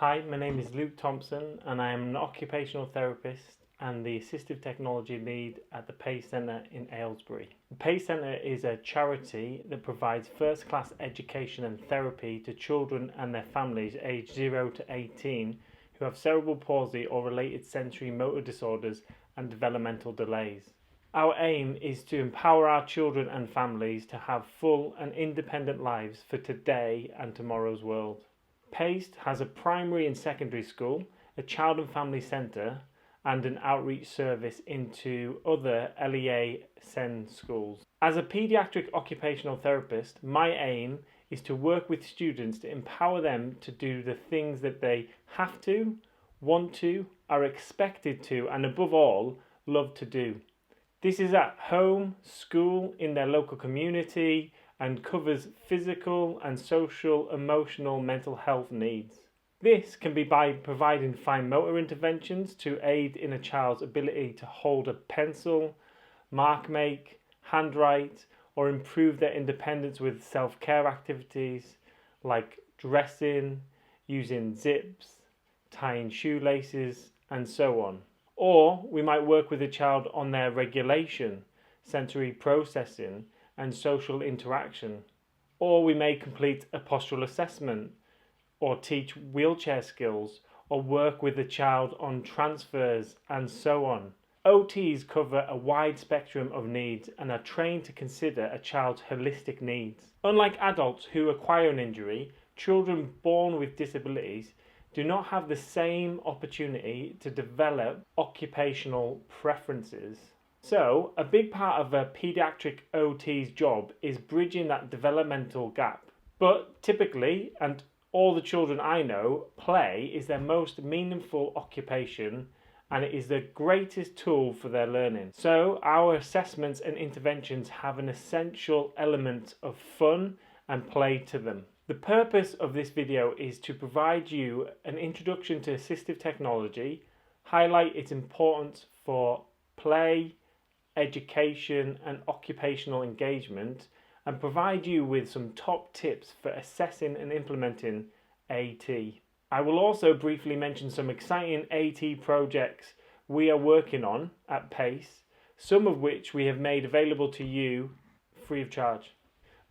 Hi, my name is Luke Thompson and I am an occupational therapist and the assistive technology lead at the Pace Centre in Aylesbury. The Pace Centre is a charity that provides first-class education and therapy to children and their families aged 0 to 18 who have cerebral palsy or related sensory motor disorders and developmental delays. Our aim is to empower our children and families to have full and independent lives for today and tomorrow's world. Pace has a primary and secondary school, a child and family centre, and an outreach service into other LEA SEND schools. As a paediatric occupational therapist, my aim is to work with students to empower them to do the things that they have to, want to, are expected to, and above all, love to do. This is at home, school, in their local community, and covers physical and social, emotional, mental health needs. This can be by providing fine motor interventions to aid in a child's ability to hold a pencil, mark make, handwrite, or improve their independence with self-care activities like dressing, using zips, tying shoelaces, and so on. Or we might work with a child on their regulation, sensory processing, and social interaction. Or we may complete a postural assessment, or teach wheelchair skills, or work with the child on transfers, and so on. OTs cover a wide spectrum of needs and are trained to consider a child's holistic needs. Unlike adults who acquire an injury, children born with disabilities do not have the same opportunity to develop occupational preferences. So, a big part of a paediatric OT's job is bridging that developmental gap. But typically, and all the children I know, play is their most meaningful occupation and it is the greatest tool for their learning. So, our assessments and interventions have an essential element of fun and play to them. The purpose of this video is to provide you an introduction to assistive technology, highlight its importance for play, education and occupational engagement, and provide you with some top tips for assessing and implementing AT. I will also briefly mention some exciting AT projects we are working on at Pace, some of which we have made available to you free of charge.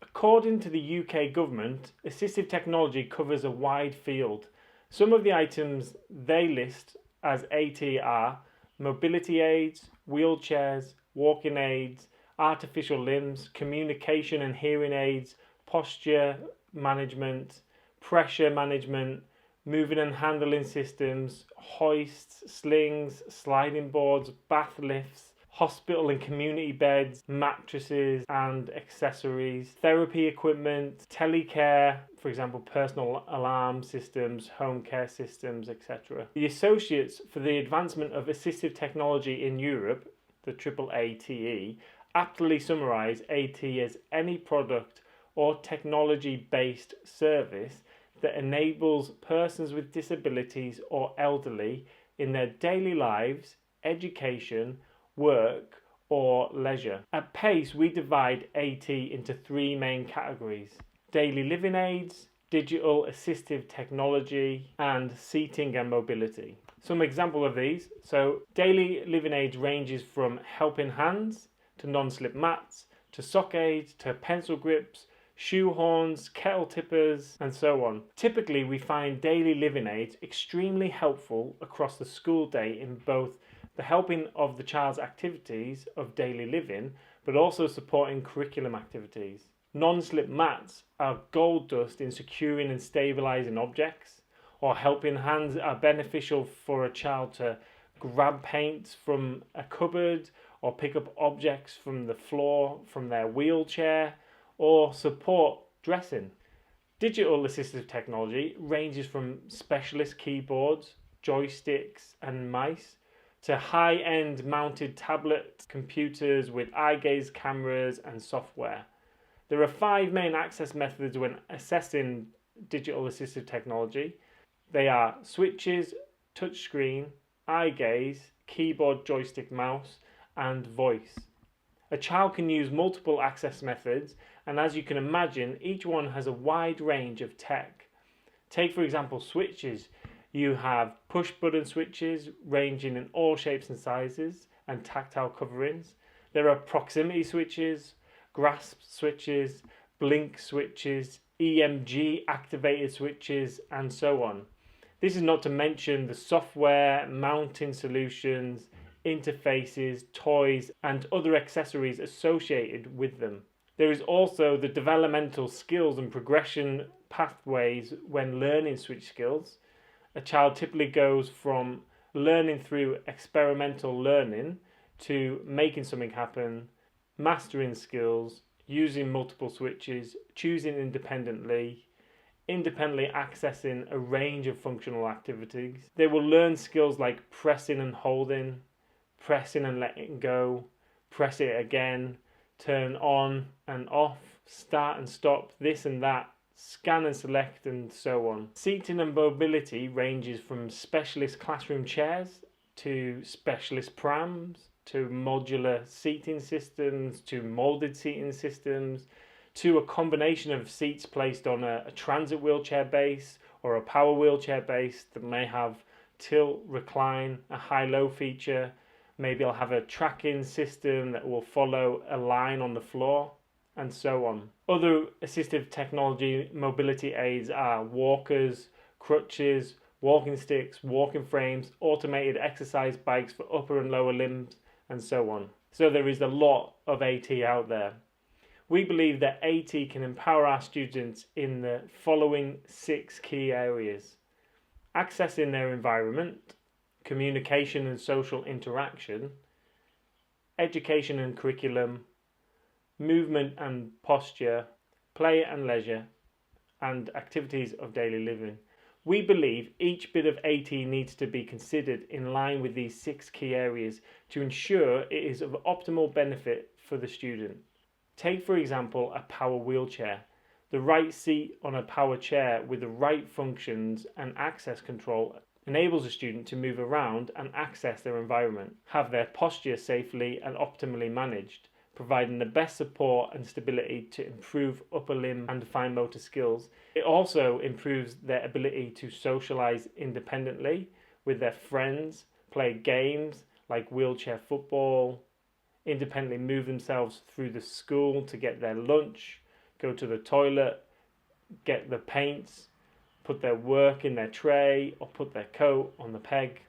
According to the UK government, assistive technology covers a wide field. Some of the items they list as AT are mobility aids, wheelchairs, walking aids, artificial limbs, communication and hearing aids, posture management, pressure management, moving and handling systems, hoists, slings, sliding boards, bath lifts, hospital and community beds, mattresses and accessories, therapy equipment, telecare, for example, personal alarm systems, home care systems, etc. The Associates for the Advancement of Assistive Technology in Europe, the AAATE, aptly summarise AT as any product or technology-based service that enables persons with disabilities or elderly in their daily lives, education, work or leisure. At Pace we divide AT into three main categories: daily living aids, digital assistive technology and seating and mobility. Some example of these: so daily living aids ranges from helping hands to non-slip mats to sock aids to pencil grips, shoe horns, kettle tippers and so on. Typically we find daily living aids extremely helpful across the school day in both the helping of the child's activities of daily living, but also supporting curriculum activities. Non-slip mats are gold dust in securing and stabilising objects, or helping hands are beneficial for a child to grab paint from a cupboard or pick up objects from the floor from their wheelchair, or support dressing. Digital assistive technology ranges from specialist keyboards, joysticks and mice to high-end mounted tablet computers with eye gaze cameras and software. There are 5 main access methods when assessing digital assistive technology. They are switches, touchscreen, eye gaze, keyboard, joystick, mouse, and voice. A child can use multiple access methods, and as you can imagine, each one has a wide range of tech. Take for example switches. You have push button switches ranging in all shapes and sizes and tactile coverings. There are proximity switches, grasp switches, blink switches, EMG activated switches, and so on. This is not to mention the software, mounting solutions, interfaces, toys, and other accessories associated with them. There is also the developmental skills and progression pathways when learning switch skills. A child typically goes from learning through experimental learning to making something happen, mastering skills, using multiple switches, choosing independently accessing a range of functional activities. They will learn skills like pressing and holding, pressing and letting go, press it again, turn on and off, start and stop, this and that, scan and select, and so on. Seating and mobility ranges from specialist classroom chairs to specialist prams to modular seating systems to molded seating systems to a combination of seats placed on a transit wheelchair base or a power wheelchair base that may have tilt, recline, a high-low feature. Maybe I'll have a tracking system that will follow a line on the floor, and so on. Other assistive technology mobility aids are walkers, crutches, walking sticks, walking frames, automated exercise bikes for upper and lower limbs, and so on. So there is a lot of AT out there. We believe that AT can empower our students in the following 6 key areas: accessing their environment, communication and social interaction, education and curriculum, movement and posture, play and leisure, and activities of daily living. We believe each bit of AT needs to be considered in line with these 6 key areas to ensure it is of optimal benefit for the student. Take, for example, a power wheelchair. The right seat on a power chair with the right functions and access control enables a student to move around and access their environment, have their posture safely and optimally managed, providing the best support and stability to improve upper limb and fine motor skills. It also improves their ability to socialise independently with their friends, play games like wheelchair football, independently move themselves through the school to get their lunch, go to the toilet, get the paints, put their work in their tray, or put their coat on the peg.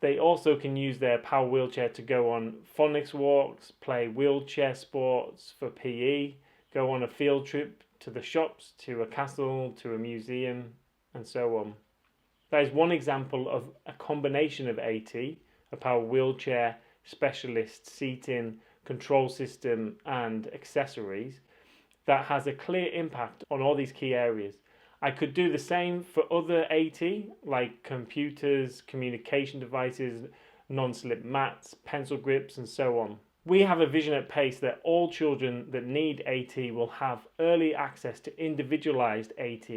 They also can use their power wheelchair to go on phonics walks, play wheelchair sports for PE, go on a field trip to the shops, to a castle, to a museum, and so on. That is one example of a combination of AT, a power wheelchair, specialist seating, control system, and accessories that has a clear impact on all these key areas. I could do the same for other AT, like computers, communication devices, non-slip mats, pencil grips, and so on. We have a vision at PACE that all children that need AT will have early access to individualised AT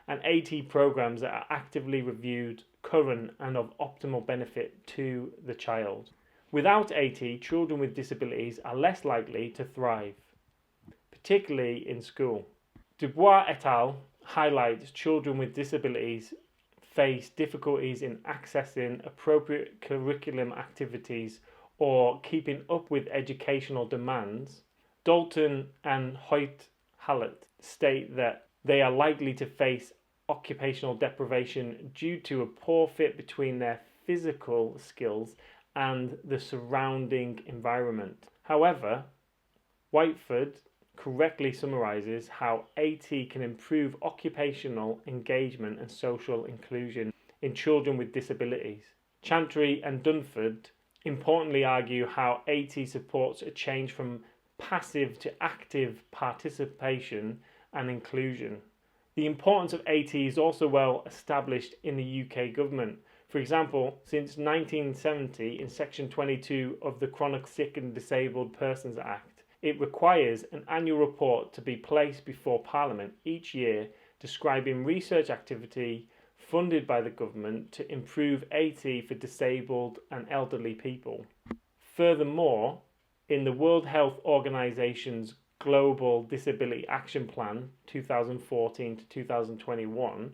and AT programs that are actively reviewed, current, and of optimal benefit to the child. Without AT, children with disabilities are less likely to thrive, particularly in school. Dubois et al. Highlights children with disabilities face difficulties in accessing appropriate curriculum activities or keeping up with educational demands. Dalton and Hoyt-Hallett state that they are likely to face occupational deprivation due to a poor fit between their physical skills and the surrounding environment. However, Whiteford correctly summarises how AT can improve occupational engagement and social inclusion in children with disabilities. Chantry and Dunford importantly argue how AT supports a change from passive to active participation and inclusion. The importance of AT is also well established in the UK government. For example, since 1970, in Section 22 of the Chronic Sick and Disabled Persons Act, it requires an annual report to be placed before Parliament each year describing research activity funded by the government to improve AT for disabled and elderly people. Furthermore, in the World Health Organization's Global Disability Action Plan 2014 to 2021,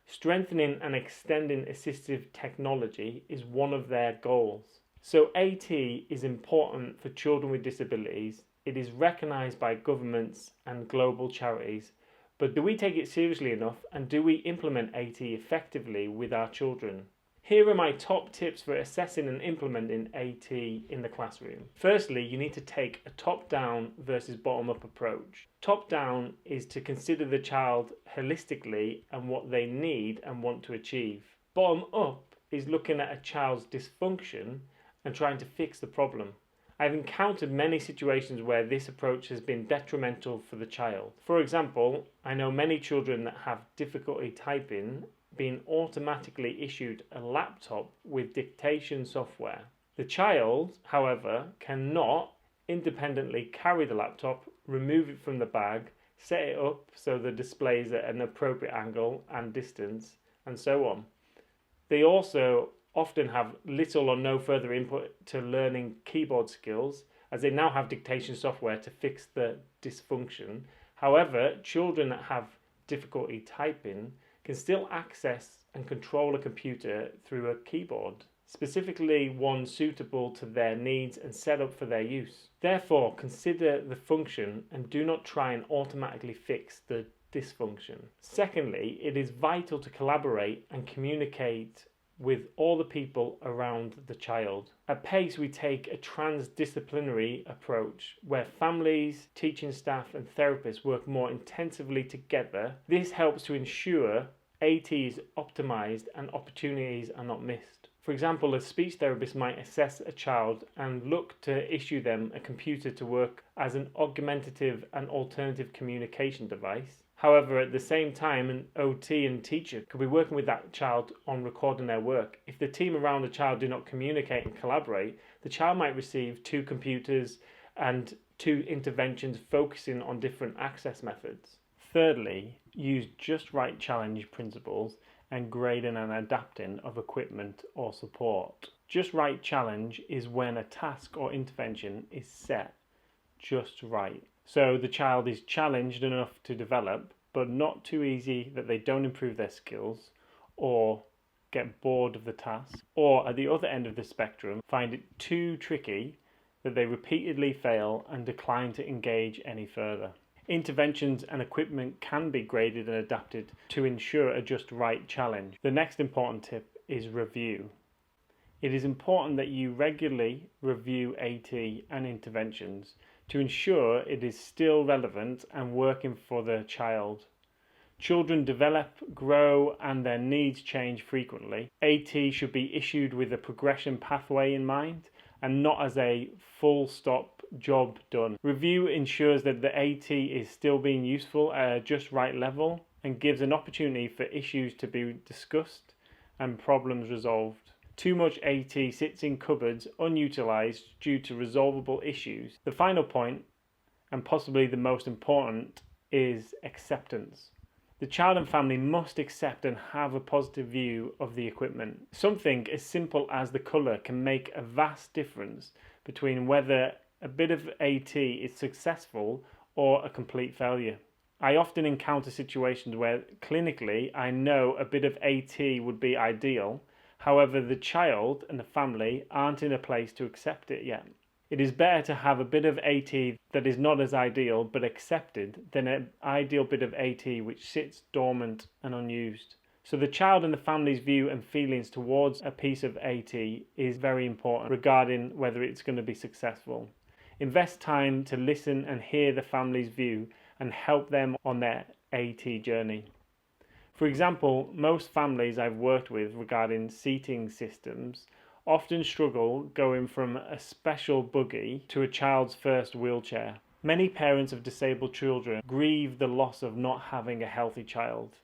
Strengthening and extending assistive technology is one of their goals. So AT is important for children with disabilities. It is recognised by governments and global charities. But do we take it seriously enough, and do we implement AT effectively with our children? Here are my top tips for assessing and implementing AT in the classroom. Firstly, you need to take a top-down versus bottom-up approach. Top-down is to consider the child holistically and what they need and want to achieve. Bottom-up is looking at a child's dysfunction and trying to fix the problem. I've encountered many situations where this approach has been detrimental for the child. For example, I know many children that have difficulty typing being automatically issued a laptop with dictation software. The child, however, cannot independently carry the laptop, remove it from the bag, set it up so the display is at an appropriate angle and distance, and so on. They also often have little or no further input to learning keyboard skills, as they now have dictation software to fix the dysfunction. However, children that have difficulty typing can still access and control a computer through a keyboard, specifically one suitable to their needs and set up for their use. Therefore, consider the function and do not try and automatically fix the dysfunction. Secondly, it is vital to collaborate and communicate with all the people around the child. At PACE, we take a transdisciplinary approach where families, teaching staff and therapists work more intensively together. This helps to ensure AT is optimized and opportunities are not missed. For example, a speech therapist might assess a child and look to issue them a computer to work as an augmentative and alternative communication device. However, at the same time, an OT and teacher could be working with that child on recording their work. If the team around the child do not communicate and collaborate, the child might receive 2 computers and 2 interventions focusing on different access methods. Thirdly, use just right challenge principles and grading and adapting of equipment or support. Just right challenge is when a task or intervention is set just right. So the child is challenged enough to develop, but not too easy that they don't improve their skills or get bored of the task, or at the other end of the spectrum, find it too tricky that they repeatedly fail and decline to engage any further. Interventions and equipment can be graded and adapted to ensure a just right challenge. The next important tip is review. It is important that you regularly review AT and interventions to ensure it is still relevant and working for the child. Children develop, grow, and their needs change frequently. AT should be issued with a progression pathway in mind and not as a full stop job done. Review ensures that the AT is still being useful at a just right level and gives an opportunity for issues to be discussed and problems resolved. Too much AT sits in cupboards unutilized due to resolvable issues. The final point, and possibly the most important, is acceptance. The child and family must accept and have a positive view of the equipment. Something as simple as the colour can make a vast difference between whether a bit of AT is successful or a complete failure. I often encounter situations where clinically I know a bit of AT would be ideal. However, the child and the family aren't in a place to accept it yet. It is better to have a bit of AT that is not as ideal but accepted than an ideal bit of AT which sits dormant and unused. So the child and the family's view and feelings towards a piece of AT is very important regarding whether it's going to be successful. Invest time to listen and hear the family's view and help them on their AT journey. For example, most families I've worked with regarding seating systems often struggle going from a special buggy to a child's first wheelchair. Many parents of disabled children grieve the loss of not having a healthy child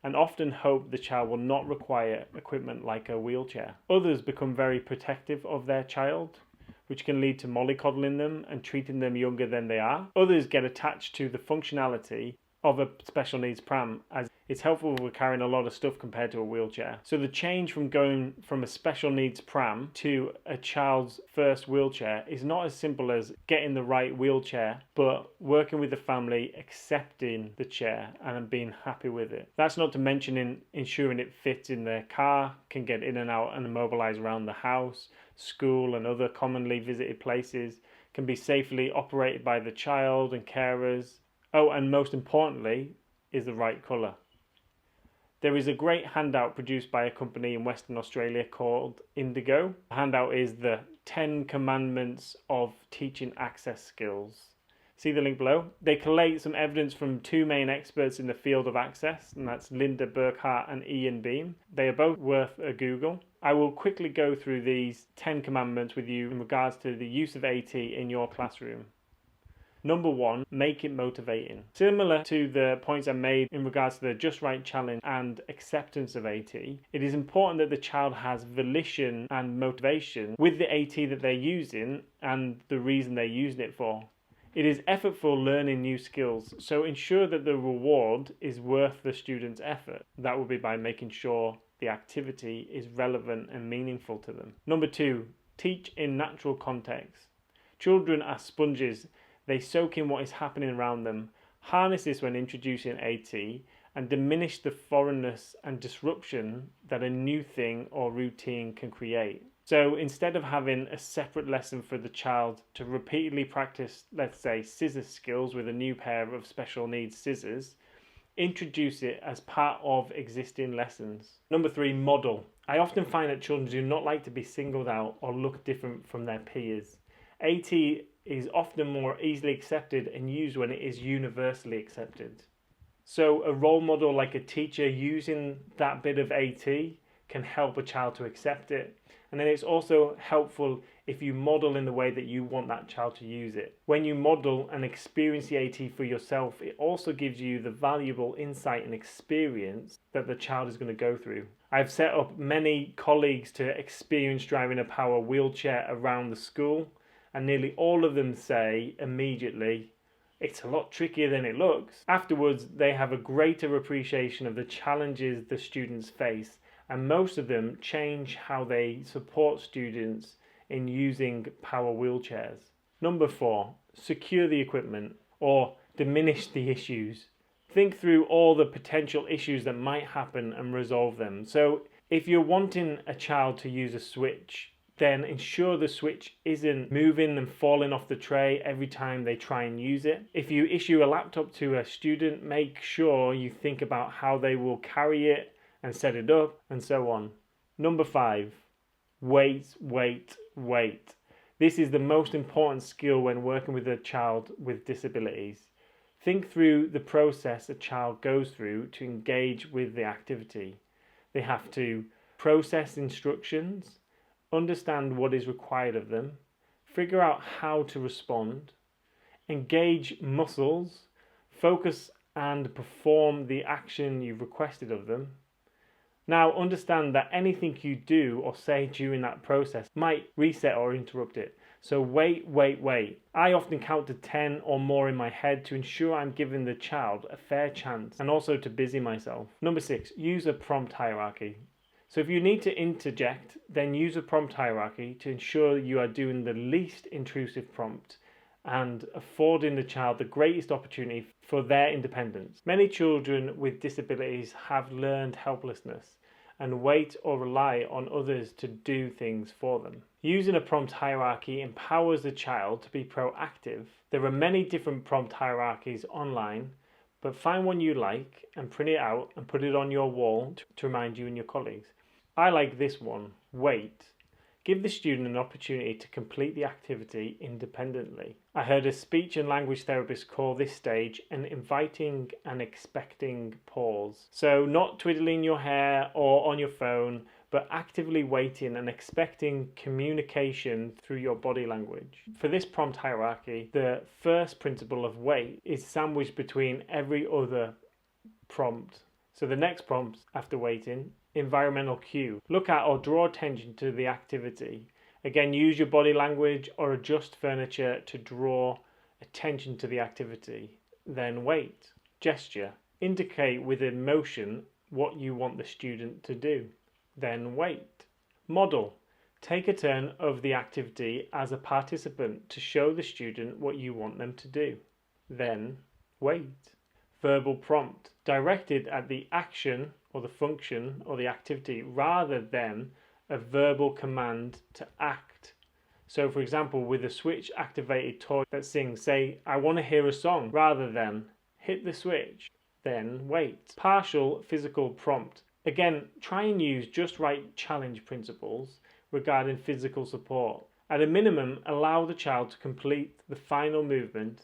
and often hope the child will not require equipment like a wheelchair. Others become very protective of their child, which can lead to mollycoddling them and treating them younger than they are. Others get attached to the functionality of a special needs pram, as it's helpful with carrying a lot of stuff compared to a wheelchair. So the change from going from a special needs pram to a child's first wheelchair is not as simple as getting the right wheelchair, but working with the family, accepting the chair and being happy with it. That's not to mention ensuring it fits in their car, can get in and out and mobilize around the house, school and other commonly visited places, can be safely operated by the child and carers. Oh, and most importantly, is the right colour. There is a great handout produced by a company in Western Australia called Indigo. The handout is the 10 Commandments of Teaching Access Skills. See the link below? They collate some evidence from two main experts in the field of access, and that's Linda Burkhart and Ian Beam. They are both worth a Google. I will quickly go through these 10 commandments with you in regards to the use of AT in your classroom. Number 1, make it motivating. Similar to the points I made in regards to the Just Right challenge and acceptance of AT, it is important that the child has volition and motivation with the AT that they're using and the reason they're using it for. It is effortful learning new skills, so ensure that the reward is worth the student's effort. That will be by making sure the activity is relevant and meaningful to them. Number 2, teach in natural context. Children are sponges. They soak in what is happening around them. Harness this when introducing AT and diminish the foreignness and disruption that a new thing or routine can create. So instead of having a separate lesson for the child to repeatedly practice, let's say, scissors skills with a new pair of special needs scissors, introduce it as part of existing lessons. Number 3, model. I often find that children do not like to be singled out or look different from their peers. AT is often more easily accepted and used when it is universally accepted. So a role model like a teacher using that bit of AT can help a child to accept it. And then it's also helpful if you model in the way that you want that child to use it. When you model and experience the AT for yourself, it also gives you the valuable insight and experience that the child is going to go through. I've set up many colleagues to experience driving a power wheelchair around the school, and nearly all of them say immediately, it's a lot trickier than it looks. Afterwards, they have a greater appreciation of the challenges the students face, and most of them change how they support students in using power wheelchairs. Number 4, secure the equipment or diminish the issues. Think through all the potential issues that might happen and resolve them. So if you're wanting a child to use a switch, then ensure the switch isn't moving and falling off the tray every time they try and use it. If you issue a laptop to a student, make sure you think about how they will carry it and set it up and so on. Number 5, wait. This is the most important skill when working with a child with disabilities. Think through the process a child goes through to engage with the activity. They have to process instructions, understand what is required of them, figure out how to respond, engage muscles, focus and perform the action you've requested of them. Now understand that anything you do or say during that process might reset or interrupt it. So wait. I often count to 10 or more in my head to ensure I'm giving the child a fair chance and also to busy myself. Number 6, use a prompt hierarchy. So if you need to interject, then use a prompt hierarchy to ensure you are doing the least intrusive prompt and affording the child the greatest opportunity for their independence. Many children with disabilities have learned helplessness and wait or rely on others to do things for them. Using a prompt hierarchy empowers the child to be proactive. There are many different prompt hierarchies online, but find one you like and print it out and put it on your wall to remind you and your colleagues. I like this one, wait. Give the student an opportunity to complete the activity independently. I heard a speech and language therapist call this stage an inviting and expecting pause. So not twiddling your hair or on your phone, but actively waiting and expecting communication through your body language. For this prompt hierarchy, the first principle of wait is sandwiched between every other prompt. So the next prompt after waiting, environmental cue. Look at or draw attention to the activity. Again, use your body language or adjust furniture to draw attention to the activity. Then wait. gesture. Indicate with emotion what you want the student to do. Then wait. Model. Take a turn of the activity as a participant to show the student what you want them to do. Then wait. Verbal prompt. Directed at the action or the function or the activity rather than a verbal command to act. So for example, with a switch activated toy that sings, say, I want to hear a song, rather than hit the switch, then wait. Partial physical prompt. Again, try and use just right challenge principles regarding physical support. At a minimum, allow the child to complete the final movement.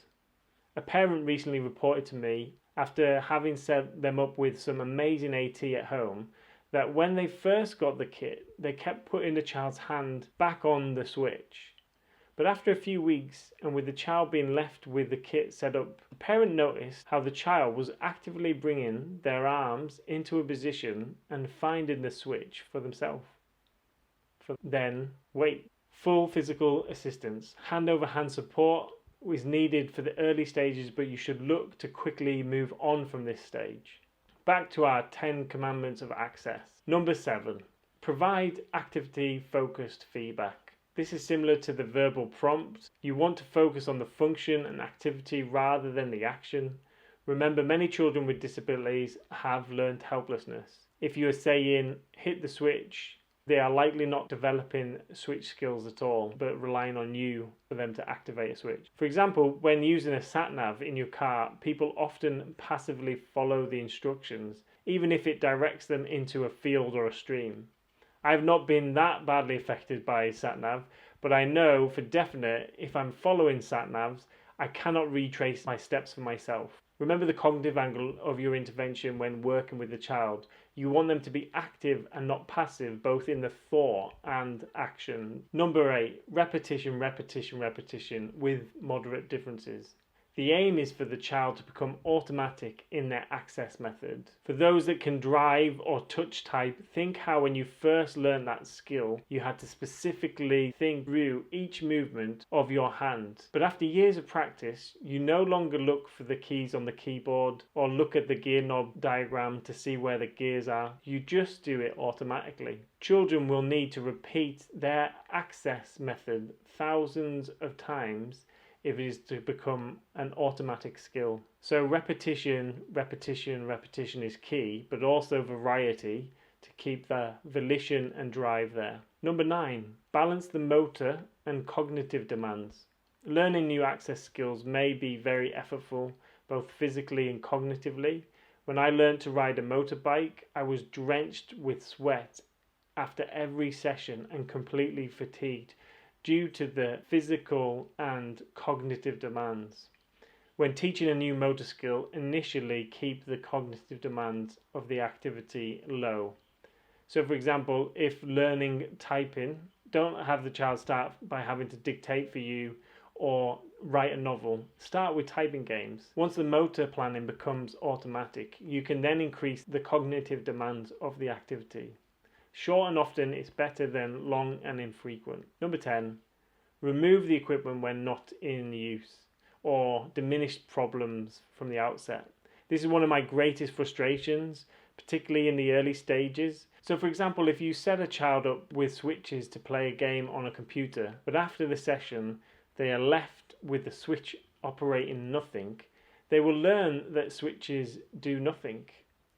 A parent recently reported to me, after having set them up with some amazing AT at home, that when they first got the kit, they kept putting the child's hand back on the switch. But after a few weeks, and with the child being left with the kit set up, the parent noticed how the child was actively bringing their arms into a position and finding the switch for themselves. Then wait. Full physical assistance. Hand-over-hand support is needed for the early stages, but you should look to quickly move on from this stage. Back to our 10 commandments of access. Number 7. Provide activity-focused feedback. This is similar to the verbal prompt. You want to focus on the function and activity rather than the action. Remember, many children with disabilities have learned helplessness. If you are saying, hit the switch, they are likely not developing switch skills at all, but relying on you for them to activate a switch. For example, when using a sat-nav in your car, people often passively follow the instructions, even if it directs them into a field or a stream. I've not been that badly affected by sat-nav, but I know for definite if I'm following sat-navs, I cannot retrace my steps for myself. Remember the cognitive angle of your intervention when working with the child. You want them to be active and not passive, both in the thought and action. Number 8, repetition, repetition, repetition with moderate differences. The aim is for the child to become automatic in their access method. For those that can drive or touch type, think how when you first learned that skill, you had to specifically think through each movement of your hand. But after years of practice, you no longer look for the keys on the keyboard or look at the gear knob diagram to see where the gears are. You just do it automatically. Children will need to repeat their access method thousands of times if it is to become an automatic skill. So repetition, repetition, repetition is key, but also variety to keep the volition and drive there. Number 9, balance the motor and cognitive demands. Learning new access skills may be very effortful, both physically and cognitively. When I learned to ride a motorbike, I was drenched with sweat after every session and completely fatigued due to the physical and cognitive demands. When teaching a new motor skill, initially keep the cognitive demands of the activity low. So for example, if learning typing, don't have the child start by having to dictate for you or write a novel. Start with typing games. Once the motor planning becomes automatic, you can then increase the cognitive demands of the activity. Short and often is better than long and infrequent. Number 10, remove the equipment when not in use or diminish problems from the outset. This is one of my greatest frustrations, particularly in the early stages. So for example, if you set a child up with switches to play a game on a computer, but after the session they are left with the switch operating nothing, they will learn that switches do nothing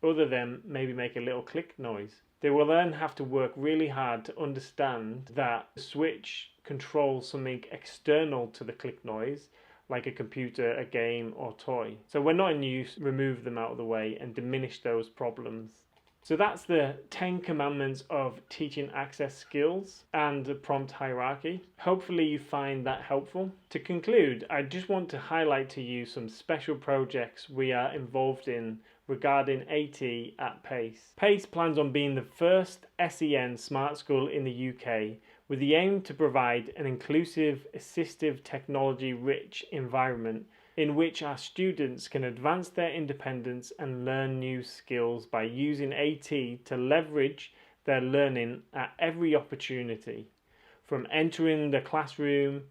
other than maybe make a little click noise. They will then have to work really hard to understand that the switch controls something external to the click noise, like a computer, a game, or toy. So when not in use, remove them out of the way and diminish those problems. So that's the 10 commandments of teaching access skills and the prompt hierarchy. Hopefully you find that helpful. To conclude, I just want to highlight to you some special projects we are involved in regarding AT at PACE. PACE plans on being the first SEN smart school in the UK with the aim to provide an inclusive, assistive, technology-rich environment in which our students can advance their independence and learn new skills by using AT to leverage their learning at every opportunity, from entering the classroom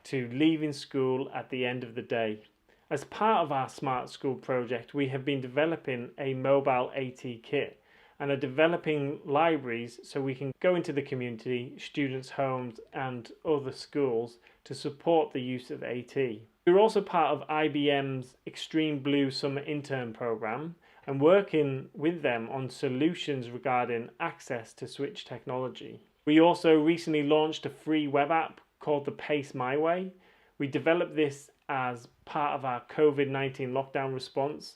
to leaving school at the end of the day. As part of our Smart School project, we have been developing a mobile AT kit and are developing libraries so we can go into the community, students' homes and other schools to support the use of AT. We're also part of IBM's Extreme Blue Summer Intern Programme and working with them on solutions regarding access to switch technology. We also recently launched a free web app called the Pace My Way. We developed this as part of our COVID-19 lockdown response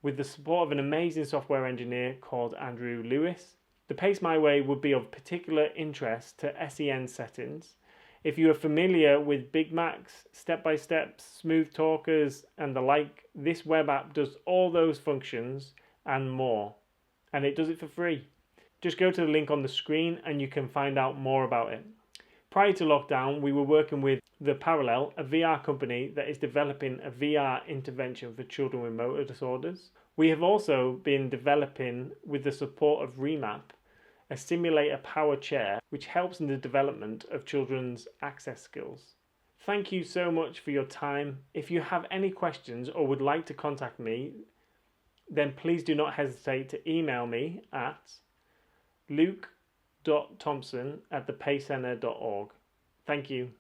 with the support of an amazing software engineer called Andrew Lewis. The Pace My Way would be of particular interest to SEN settings. If you are familiar with Big Macs, step-by-steps, smooth talkers and the like, this web app does all those functions and more. And it does it for free. Just go to the link on the screen and you can find out more about it. Prior to lockdown, we were working with The Parallel, a VR company that is developing a VR intervention for children with motor disorders. We have also been developing, with the support of Remap, a simulator power chair which helps in the development of children's access skills. Thank you so much for your time. If you have any questions or would like to contact me, then please do not hesitate to email me at luke.thompson@thepacecenter.org. Thank you.